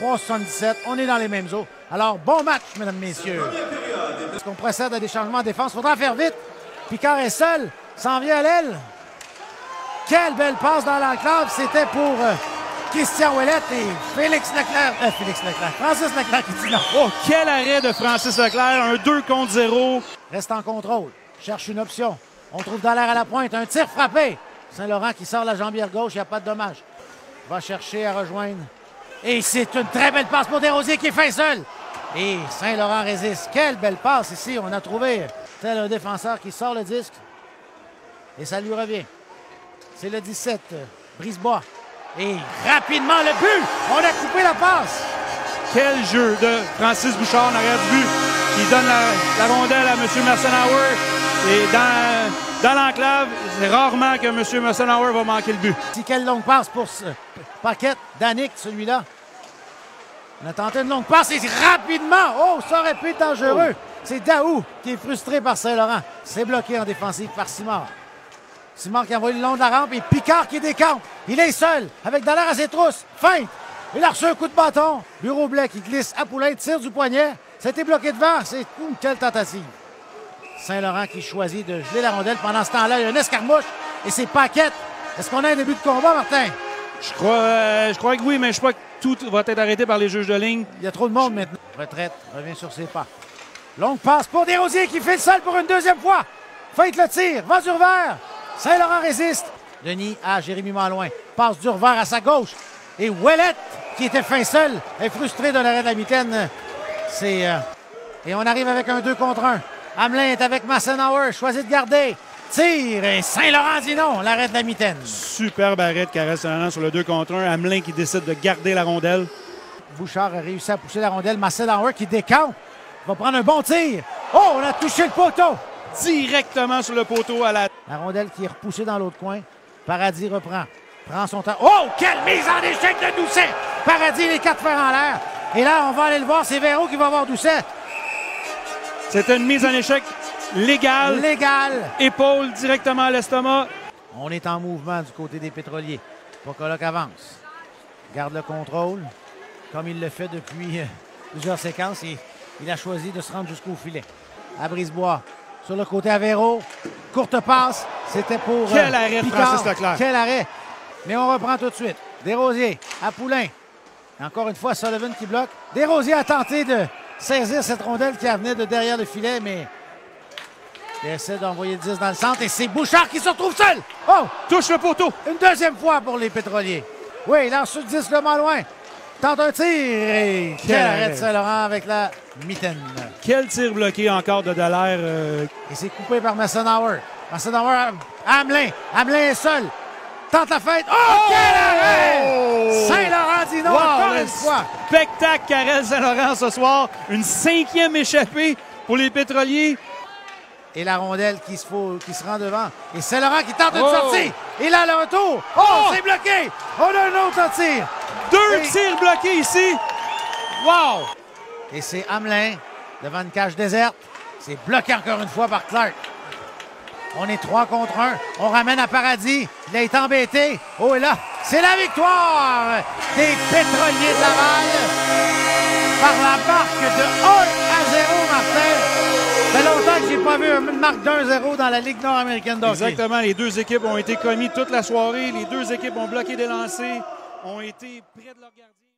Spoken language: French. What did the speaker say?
3,77. On est dans les mêmes eaux. Alors, bon match, mesdames, messieurs. Est-ce qu'on procède à des changements en défense? Faudra faire vite. Picard est seul. S'en vient à l'aile. Quelle belle passe dans l'enclave. C'était pour Christian Ouellette et Francis Leclerc qui dit non. Oh, quel arrêt de Francis Leclerc. Un 2 contre 0. Reste en contrôle. Cherche une option. On trouve Dallaire à la pointe. Un tir frappé. Saint-Laurent qui sort la jambière gauche. Il n'y a pas de dommage. Va chercher à rejoindre. Et c'est une très belle passe pour Desrosiers qui est fin seul. Et Saint-Laurent résiste. Quelle belle passe ici. On a trouvé tel un défenseur qui sort le disque. Et ça lui revient. C'est le 17, Brisebois. Et rapidement le but. On a coupé la passe. Quel jeu de Francis Bouchard en arrière du but qui donne la rondelle à M. Massenauer. Et dans l'enclave, c'est rarement que M. Massenauer va manquer le but. Quelle longue passe pour ce Paquette. Danick, celui-là. On a tenté une longue passe et rapidement, oh, ça aurait pu être dangereux. C'est Daou qui est frustré par Saint-Laurent. C'est bloqué en défensive par Simard. Simard qui envoie le long de la rampe et Picard qui décampe. Il est seul avec Dallaire à ses trousses. Feinte. Il a reçu un coup de bâton. Bureau Blais qui glisse à Poulain, tire du poignet. Ça a été bloqué devant. C'est une quelle tentative. Saint-Laurent qui choisit de geler la rondelle. Pendant ce temps-là, il y a une escarmouche et c'est Paquette. Est-ce qu'on a un début de combat, Martin? Je crois que oui, mais je crois que tout va être arrêté par les juges de ligne. Il y a trop de monde maintenant. Retraite, revient sur ses pas. Longue passe pour Desrosiers qui fait le sol pour une deuxième fois. Feinte le tir, va Durvert. Saint-Laurent résiste. Denis à Jérémy Malouin. Passe Durvert à sa gauche. Et Ouellette, qui était fin seul, est frustré de l'arrêt de la mitaine. Et on arrive avec un 2 contre 1. Hamelin est avec Massenauer, choisit de garder. Tire et Saint-Laurent dit non, l'arrêt de la mitaine. Superbe arrêt de Karel Saint-Laurent sur le 2 contre 1. Hamelin qui décide de garder la rondelle. Bouchard a réussi à pousser la rondelle. Massenauer qui décampe. Va prendre un bon tir. Oh, on a touché le poteau. Directement sur le poteau à la... La rondelle qui est repoussée dans l'autre coin. Paradis reprend. Prend son temps. Oh, quelle mise en échec de Doucet. Paradis, les 4 fers en l'air. Et là, on va aller le voir. C'est Véro qui va voir Doucet. C'était une mise en échec légale. Épaule directement à l'estomac. On est en mouvement du côté des pétroliers. Pocoloc avance. Garde le contrôle. Comme il le fait depuis plusieurs séquences. Et il a choisi de se rendre jusqu'au filet. À Brisebois. Sur le côté à Véro. Courte passe. C'était pour quel arrêt de Picard. Francis Leclerc. Quel arrêt. Mais on reprend tout de suite. Desrosiers à Poulain. Encore une fois, Sullivan qui bloque. Desrosiers a tenté de saisir cette rondelle qui venait de derrière le filet, mais il essaie d'envoyer le 10 dans le centre et c'est Bouchard qui se retrouve seul. Oh! Touche le poteau. Une deuxième fois pour les pétroliers. Oui, il lance sur le 10 le loin. Tente un tir et quel arrêt de Saint-Laurent avec la mitaine. Quel tir bloqué encore de Dallaire. Et c'est coupé par Massenauer. Massenauer, Hamelin. Hamelin est seul. Tente la fête. Oh, quel arrêt! Saint-Laurent dit non encore une fois. Spectacle Karel Saint-Laurent ce soir. Une 5e échappée pour les pétroliers. Et la rondelle qui se rend devant. Et Saint-Laurent qui tente une sortie. Et là, le retour. Oh, c'est bloqué. On a un autre tir. 2 tirs bloqués ici. Wow! Et c'est Hamelin devant une cage déserte. C'est bloqué encore une fois par Clark. On est 3 contre 1. On ramène à Paradis. Il a été embêté. Oh, et là, c'est la victoire des pétroliers de Laval par la marque de 1-0, Martin. Ça fait longtemps que j'ai pas vu une marque d'1-0 dans la Ligue nord-américaine d'hockey. Exactement. Les deux équipes ont été commis toute la soirée. Les deux équipes ont bloqué des lancers, ont été près de leur gardien.